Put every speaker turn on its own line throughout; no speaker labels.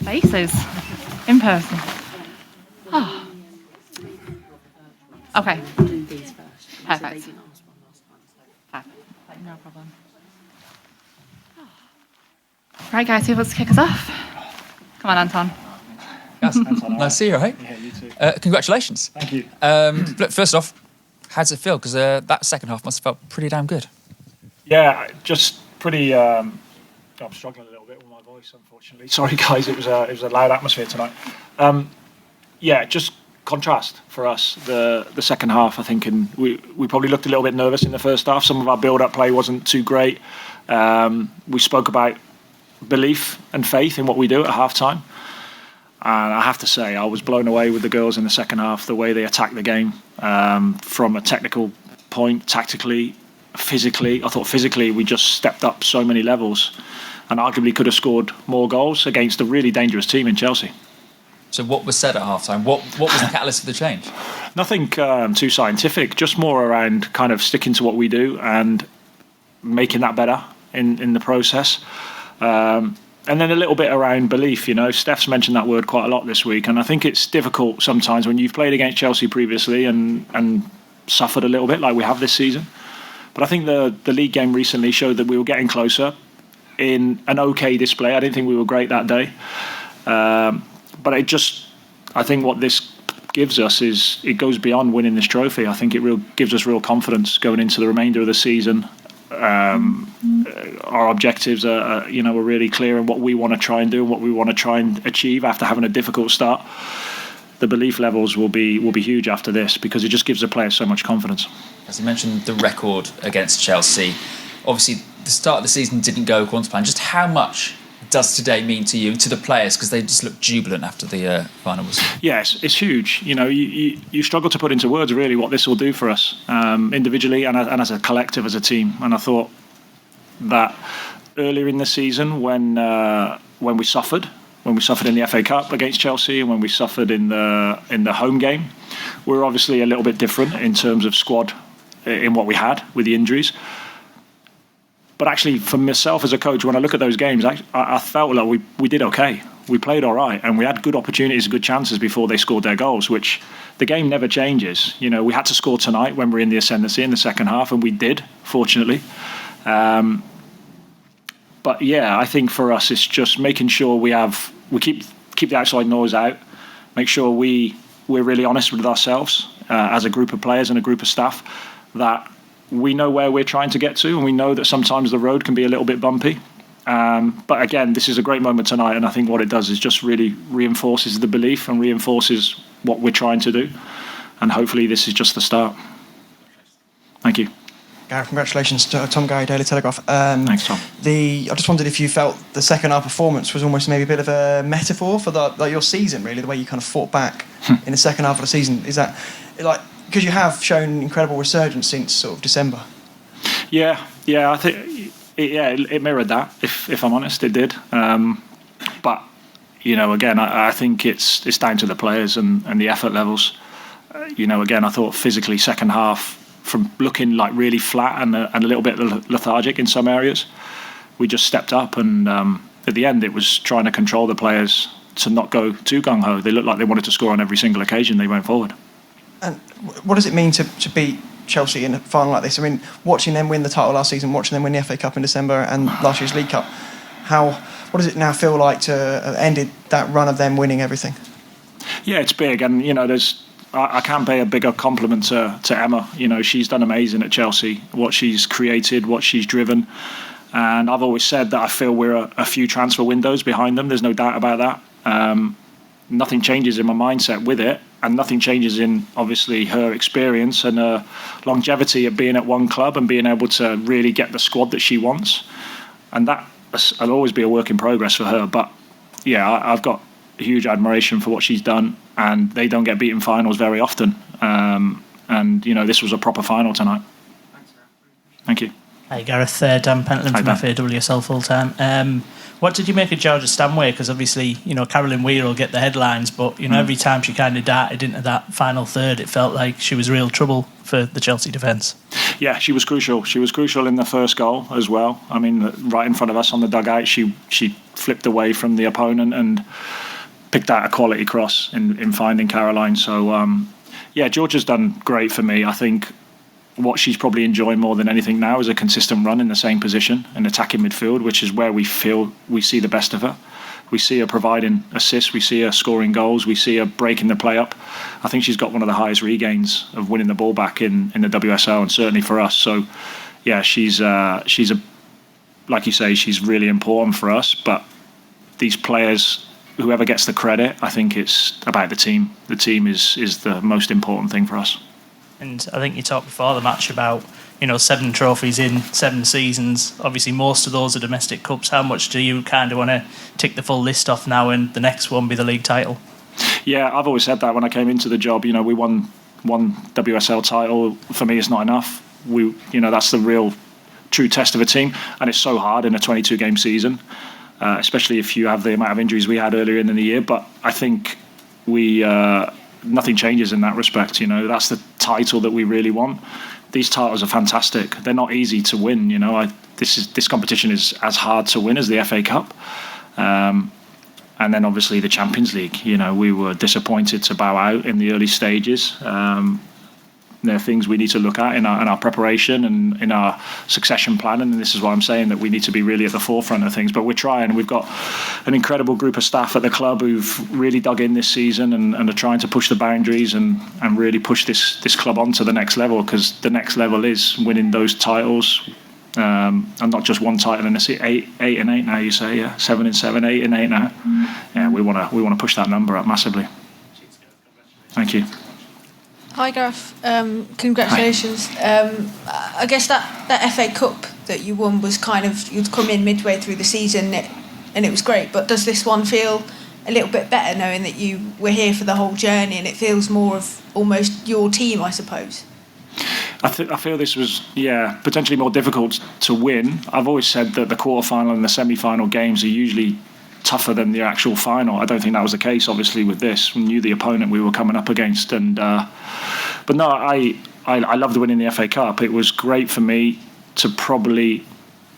Faces in person. Oh. Okay. Perfect. No problem. Right, guys, who wants to kick us off? Come on, Anton.
Yes, Anton. Nice to see you, right?
Yeah, you too.
Congratulations.
Thank you.
Look, first off, how does it feel? Because that second half must have felt pretty damn good.
Yeah, just pretty. I'm struggling a little bit with my voice, unfortunately. Sorry, guys. It was a loud atmosphere tonight. Yeah, just contrast for us. The second half, I think, and we probably looked a little bit nervous in the first half. Some of our build-up play wasn't too great. We spoke about belief and faith in what we do at half-time. And I have to say, I was blown away with the girls in the second half, the way they attacked the game from a technical point, tactically, physically. I thought physically we just stepped up so many levels and arguably could have scored more goals against a really dangerous team in Chelsea.
So what was said at half-time? What was the catalyst for the change?
Nothing too scientific, just more around kind of sticking to what we do and making that better in the process. And then a little bit around belief, you know. Steph's mentioned that word quite a lot this week, and I think it's difficult sometimes when you've played against Chelsea previously and suffered a little bit like we have this season. But I think the league game recently showed that we were getting closer in an okay display. I didn't think we were great that day. But I think what this gives us is it goes beyond winning this trophy. I think it gives us real confidence going into the remainder of the season. Our objectives are really clear in what we want to try and do and what we want to try and achieve after having a difficult start. The belief levels will be huge after this because it just gives the players so much confidence.
As you mentioned, the record against Chelsea. Obviously, the start of the season didn't go according to plan. Just how much does today mean to you and to the players, because they just look jubilant after the final whistle?
Yes, it's huge. You know, you struggle to put into words really what this will do for us individually and as a collective, as a team. And I thought that earlier in the season when we suffered in the FA Cup against Chelsea and when we suffered in the home game, we were obviously a little bit different in terms of squad in what we had with the injuries. But actually, for myself as a coach, when I look at those games, I felt like we did okay. We played all right, and we had good opportunities, good chances before they scored their goals, which the game never changes. You know, we had to score tonight when we're in the ascendancy in the second half, and we did, fortunately. But yeah, I think for us, it's just making sure we keep the outside noise out, make sure we're really honest with ourselves as a group of players and a group of staff, that we know where we're trying to get to, and we know that sometimes the road can be a little bit bumpy. But again, this is a great moment tonight, and I think what it does is just really reinforces the belief and reinforces what we're trying to do. And hopefully this is just the start. Thank you.
Gareth, congratulations to Tom Gary, Daily Telegraph.
Thanks, Tom.
I just wondered if you felt the second half performance was almost maybe a bit of a metaphor for your season, really, the way you kind of fought back in the second half of the season. Is that like, because you have shown incredible resurgence since sort of December? Yeah,
I think it mirrored that. If I'm honest, it did. But you know, again, I think it's down to the players and the effort levels. You know, again, I thought physically second half, from looking like really flat and a little bit lethargic in some areas, we just stepped up, and at the end it was trying to control the players to not go too gung-ho. They looked like they wanted to score on every single occasion they went forward.
And what does it mean to beat Chelsea in a final like this? I mean, watching them win the title last season, watching them win the FA Cup in December and last year's League Cup, what does it now feel like to have ended that run of them winning everything? Yeah,
it's big, and you know, I can't pay a bigger compliment to Emma. You know, she's done amazing at Chelsea, what she's created, what she's driven. And I've always said that I feel we're a few transfer windows behind them. There's no doubt about that. Nothing changes in my mindset with it, and nothing changes in, obviously, her experience and her longevity of being at one club and being able to really get the squad that she wants. And that'll always be a work in progress for her. But, yeah, I've got huge admiration for what she's done, and they don't get beaten finals very often. And, you know, this was a proper final tonight. Thank you.
Hi, Gareth. Dan Pentland from FAWSL full-time. What did you make of Georgia Stanway? Because obviously, you know, Caroline Weir will get the headlines, but, you know, every time she kind of darted into that final third, it felt like she was real trouble for the Chelsea defence.
Yeah, she was crucial. She was crucial in the first goal as well. I mean, right in front of us on the dugout, she flipped away from the opponent and picked out a quality cross in finding Caroline. So, Georgia's done great for me. I think what she's probably enjoying more than anything now is a consistent run in the same position and attacking midfield, which is where we feel we see the best of her. We see her providing assists, we see her scoring goals, we see her breaking the play up. I think she's got one of the highest regains of winning the ball back in the WSL, and certainly for us. So, yeah, she's a, like you say, she's really important for us. But these players, whoever gets the credit, I think it's about the team. The team is the most important thing for us.
And I think you talked before the match about 7 trophies in 7 seasons. Obviously, most of those are domestic cups. How much do you kind of want to tick the full list off now and the next one be the league title?
Yeah, I've always said that when I came into the job. We won one WSL title. For me, it's not enough. That's the real true test of a team, and it's so hard in a 22-game season, especially if you have the amount of injuries we had earlier in the year. But I think nothing changes in that respect. That's the title that we really want. These titles are fantastic. They're not easy to win. This competition is as hard to win as the FA Cup, and then obviously the Champions League. We were disappointed to bow out in the early stages. There are things we need to look at in our preparation and in our succession planning, and this is why I'm saying that we need to be really at the forefront of things. But we're trying. We've got an incredible group of staff at the club who've really dug in this season and are trying to push the boundaries and really push this club on to the next level, because the next level is winning those titles, and not just one title in a season. 8 and 8 now, you say, yeah, 7 and 7, 8 and 8 now. Yeah, we want to push that number up massively. Thank you.
Hi Gareth, congratulations. I guess that FA Cup that you won was kind of, you'd come in midway through the season and it was great, but does this one feel a little bit better knowing that you were here for the whole journey and it feels more of almost your team, I suppose?
I feel this was, potentially more difficult to win. I've always said that the quarterfinal and the semi-final games are usually tougher than the actual final. I don't think that was the case, obviously, with this. We knew the opponent we were coming up against, but no, I loved winning the FA Cup. It was great for me to probably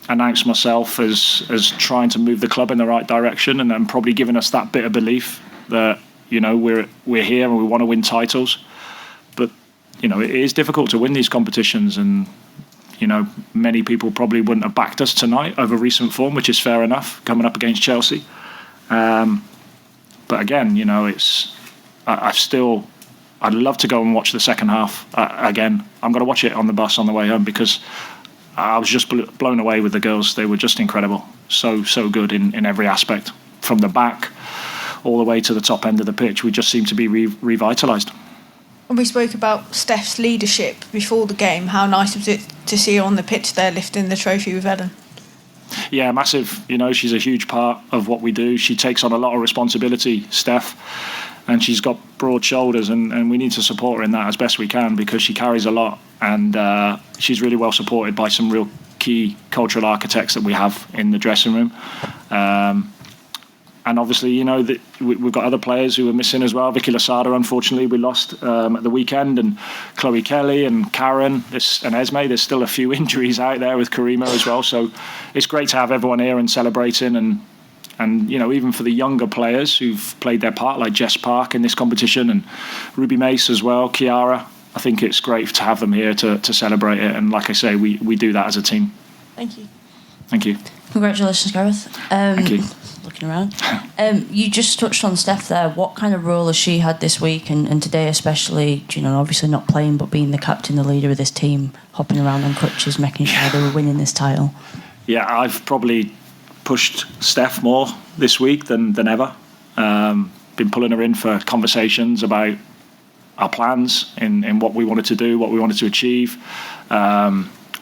announce myself as trying to move the club in the right direction, and then probably giving us that bit of belief that we're here and we want to win titles. But it is difficult to win these competitions, and many people probably wouldn't have backed us tonight over recent form, which is fair enough, coming up against Chelsea. But again, I'd love to go and watch the second half again. I'm going to watch it on the bus on the way home, because I was just blown away with the girls. They were just incredible. So good in every aspect. From the back all the way to the top end of the pitch, we just seem to be revitalised.
When we spoke about Steph's leadership before the game, how nice was it to see her on the pitch there lifting the trophy with Ellen?
Yeah, massive. She's a huge part of what we do. She takes on a lot of responsibility, Steph, and she's got broad shoulders, and we need to support her in that as best we can, because she carries a lot, and she's really well supported by some real key cultural architects that we have in the dressing room. And obviously, that we've got other players who are missing as well. Vicky Losada, unfortunately, we lost at the weekend, and Chloe Kelly and Karen and Esme. There's still a few injuries out there with Karima as well. So it's great to have everyone here and celebrating, and even for the younger players who've played their part, like Jess Park in this competition, and Ruby Mace as well, Kiara. I think it's great to have them here to celebrate it. And like I say, we do that as a team.
Thank you.
Thank you.
Congratulations, Gareth.
Thank you.
Looking around. You just touched on Steph there. What kind of role has she had this week and today especially, obviously not playing but being the captain, the leader of this team, hopping around on crutches, making sure they were winning this title? Yeah,
I've probably pushed Steph more this week than ever. Been pulling her in for conversations about our plans in what we wanted to do, what we wanted to achieve,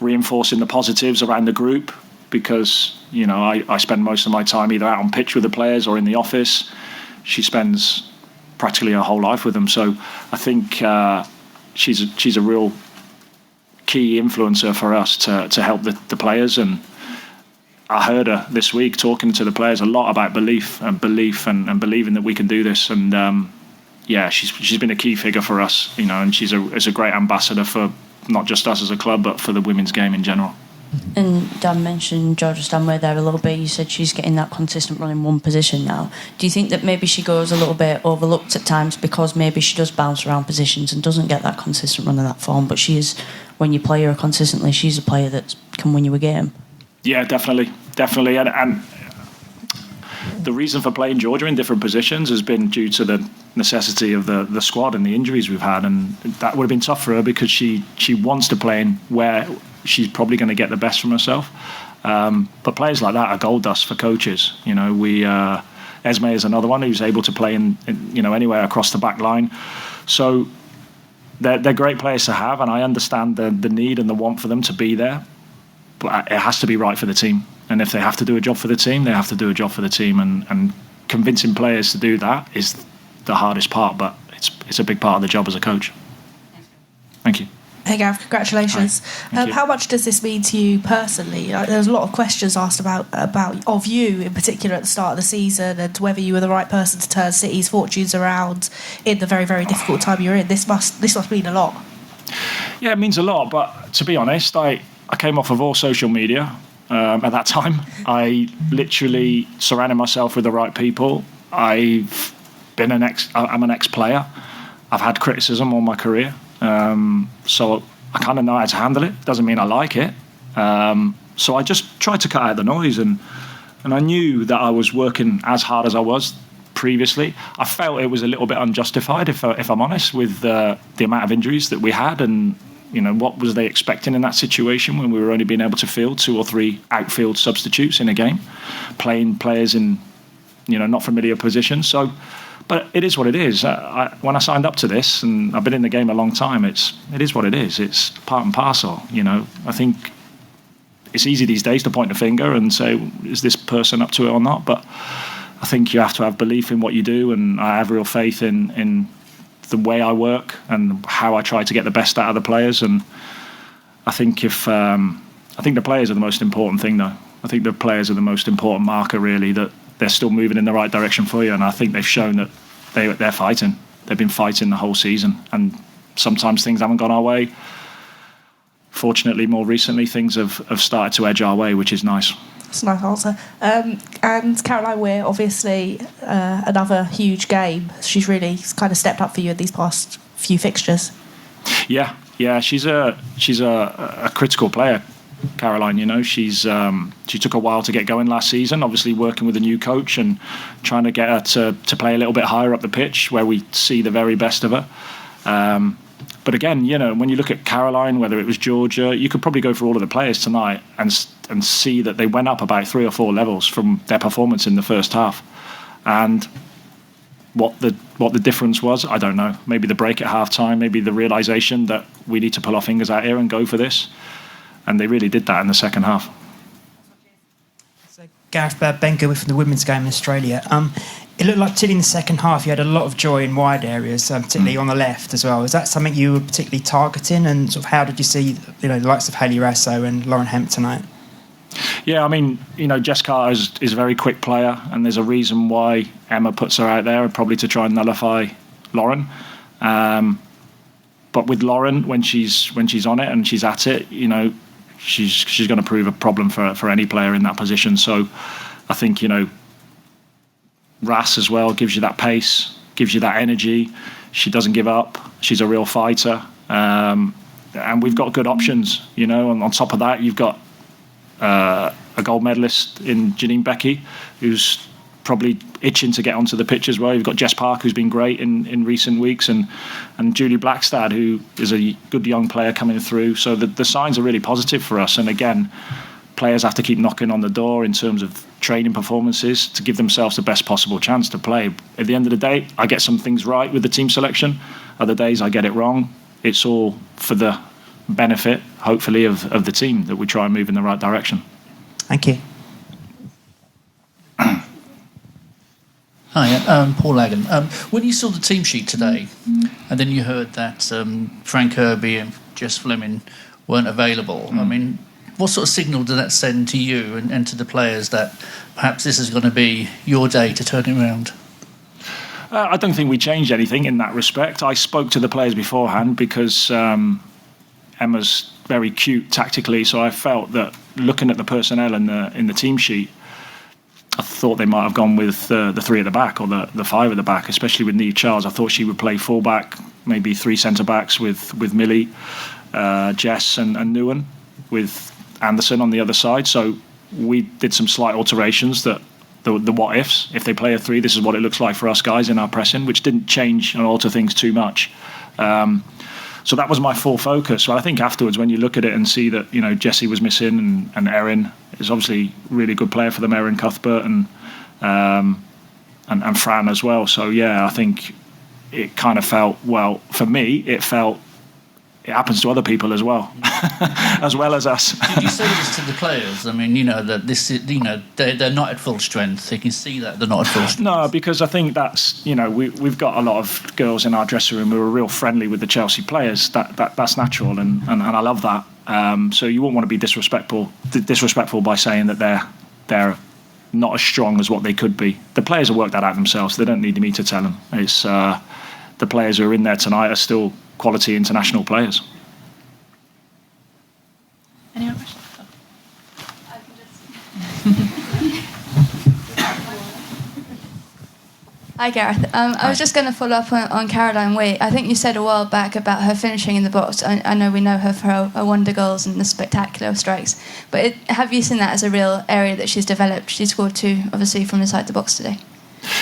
reinforcing the positives around the group, because I spend most of my time either out on pitch with the players or in the office. She spends practically her whole life with them, so I think she's a real key influencer for us to help the players. And I heard her this week talking to the players a lot about belief and believing that we can do this. And she's been a key figure for us, and she's a great ambassador for not just us as a club, but for the women's game in general.
And Dan mentioned Georgia Stanway there a little bit. You said she's getting that consistent run in one position now. Do you think that maybe she goes a little bit overlooked at times because maybe she does bounce around positions and doesn't get that consistent run in that form? But she is, when you play her consistently, she's a player that can win you a game.
Yeah, definitely. And the reason for playing Georgia in different positions has been due to the necessity of the squad and the injuries we've had, and that would have been tough for her because she wants to play in where she's probably going to get the best from herself. But players like that are gold dust for coaches. You know, Esme is another one who's able to play in anywhere across the back line. So they're great players to have, and I understand the need and the want for them to be there. But it has to be right for the team. And if they have to do a job for the team, they have to do a job for the team. And convincing players to do that is the hardest part, but it's a big part of the job as a coach. Thank you.
Hey Gareth, congratulations. How much does this mean to you personally? There's a lot of questions asked about of you in particular at the start of the season and whether you were the right person to turn City's fortunes around in the very, very difficult time you're in. This must mean a lot.
Yeah, it means a lot, but to be honest, I came off of all social media at that time. I literally surrounded myself with the right people. I'm an ex-player. I've had criticism all my career. So I kind of know how to handle it. Doesn't mean I like it. So I just tried to cut out the noise, and I knew that I was working as hard as I was previously. I felt it was a little bit unjustified, if I'm honest, with the amount of injuries that we had, and what was they expecting in that situation when we were only being able to field 2 or 3 outfield substitutes in a game, playing players in not familiar positions. So. But it is what it is. When I signed up to this, and I've been in the game a long time, it is what it is. It's part and parcel. I think it's easy these days to point a finger and say, is this person up to it or not? But I think you have to have belief in what you do, and I have real faith in the way I work and how I try to get the best out of the players. And I think the players are the most important thing, though. I think the players are the most important marker, really, that they're still moving in the right direction for you, and I think they've shown that they're fighting. They've been fighting the whole season, and sometimes things haven't gone our way. Fortunately, more recently, things have started to edge our way, which is nice.
That's a nice answer. And Caroline Weir, obviously, another huge game. She's really kind of stepped up for you in these past few fixtures. Yeah, she's a critical player. Caroline, she took a while to get going last season, obviously working with a new coach and trying to get her to play a little bit higher up the pitch where we see the very best of her. But again, when you look at Caroline, whether it was Georgia, you could probably go through all of the players tonight and see that they went up about 3 or 4 levels from their performance in the first half. And what the difference was, I don't know. Maybe the break at half time, maybe the realisation that we need to pull our fingers out here and go for this. And they really did that in the second half.
So Gareth, Ben Gilbert from the women's game in Australia. It looked like particularly in the second half you had a lot of joy in wide areas, particularly on the left as well. Is that something you were particularly targeting? And sort of how did you see the likes of Hayley Rasso and Lauren Hemp tonight?
Yeah, I mean, Jess Carter is a very quick player, and there's a reason why Emma puts her out there, probably to try and nullify Lauren. But with Lauren, when she's on it and she's at it, she's going to prove a problem for any player in that position. So I think, Ras as well gives you that pace, gives you that energy. She doesn't give up. She's a real fighter. And we've got good options, on top of that, you've got a gold medalist in Janine Becky, who's probably itching to get onto the pitch as well. You've got Jess Park, who's been great in recent weeks, and Julie Blackstad, who is a good young player coming through. So the signs are really positive for us. And again, players have to keep knocking on the door in terms of training performances to give themselves the best possible chance to play. At the end of the day, I get some things right with the team selection. Other days I get it wrong. It's all for the benefit, hopefully, of the team, that we try and move in the right direction.
Thank you.
Hi, Paul Lagan. When you saw the team sheet today, and then you heard that Frank Kirby and Jess Fleming weren't available, I mean, what sort of signal did that send to you and to the players that perhaps this is going to be your day to turn it around?
I don't think we changed anything in that respect. I spoke to the players beforehand because Emma's very cute tactically, so I felt that looking at the personnel in the team sheet, I thought they might have gone with the three at the back or the five at the back, especially with Nia Charles. I thought she would play full-back, maybe three centre-backs with Millie, Jess and Nguyen, with Anderson on the other side. So we did some slight alterations that the what-ifs. If they play a three, this is what it looks like for us guys in our pressing, which didn't change and alter things too much. So that was my full focus. So I think afterwards, when you look at it and see that, you know, Jessie was missing and Erin is obviously a really good player for them, Erin Cuthbert and Fran as well. So yeah, I think it kind of felt, well, for me, it happens to other people as well, as well as us.
Did you say this to the players? I mean, you know, that this is, you know, they're not at full strength. They can see that they're not at full strength.
No, because I think that's, you know, we've got a lot of girls in our dressing room who are real friendly with the Chelsea players. That's natural, and I love that. So you wouldn't want to be disrespectful by saying that they're not as strong as what they could be. The players have worked that out themselves. They don't need me to tell them. It's the players who are in there tonight are still quality international players.
Any other questions?
Hi Gareth. I was just going to follow up on Caroline Waite. I think you said a while back about her finishing in the box. I know we know her for her wonder goals and the spectacular strikes, but have you seen that as a real area that she's developed? She scored two, obviously, from inside the box today.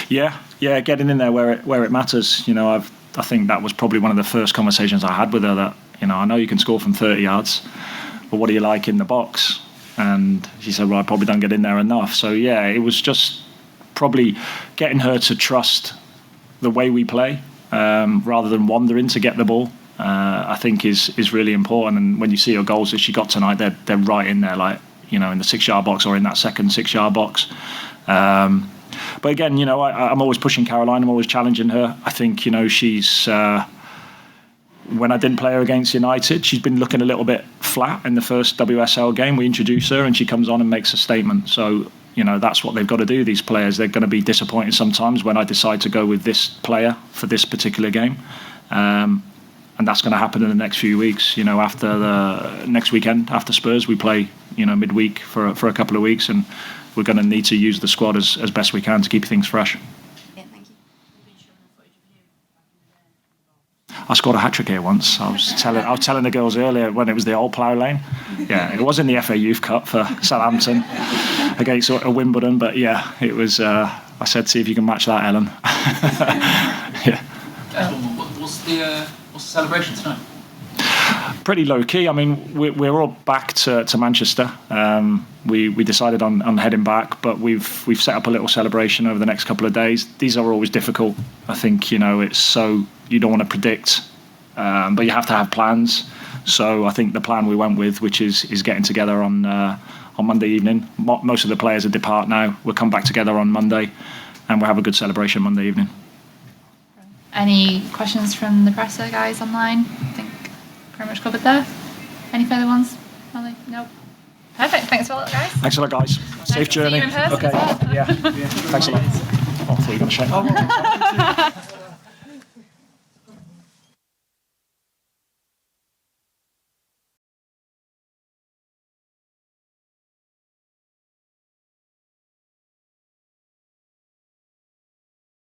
Yeah, getting in there where it matters. You know, I think that was probably one of the first conversations I had with her, that, you know, I know you can score from 30 yards, but what do you like in the box? And she said, well, I probably don't get in there enough. So yeah, it was just probably getting her to trust the way we play, rather than wandering to get the ball, I think is really important. And when you see her goals that she got tonight, they're right in there, like, you know, in the 6-yard box or in that second 6-yard box. But again, you know, I'm always pushing Caroline. I'm always challenging her. I think, you know, she's when I didn't play her against United, she's been looking a little bit flat in the first WSL game. We introduce her and she comes on and makes a statement. So, you know, that's what they've got to do, these players. They're going to be disappointed sometimes when I decide to go with this player for this particular game. And that's going to happen in the next few weeks. You know, after the next weekend, after Spurs, we play, you know, midweek for a couple of weeks, and we're going to need to use the squad as best we can to keep things fresh.
Yeah, thank you.
I scored a hat-trick here once. I was telling the girls earlier when it was the old plough lane. Yeah, it was in the FA Youth Cup for Southampton against a Wimbledon, but yeah, it was. I said, see if you can match that, Ellen. Yeah.
What's the celebration tonight?
Pretty low key. I mean, we're all back to Manchester. We decided on heading back, but we've set up a little celebration over the next couple of days. These are always difficult. I think, you know, it's so you don't want to predict, but you have to have plans. So I think the plan we went with, which is getting together on Monday evening. Most of the players are depart now. We'll come back together on Monday, and we'll have a good celebration Monday evening.
Any questions from the presser guys online? I think pretty much covered there. Any further ones? Molly? Nope. Perfect. Thanks a lot, guys.
Thanks a lot, guys. Safe journey.
See you in person
Okay.
as well.
Yeah. Thanks a lot. Oh, I thought you were going to shake.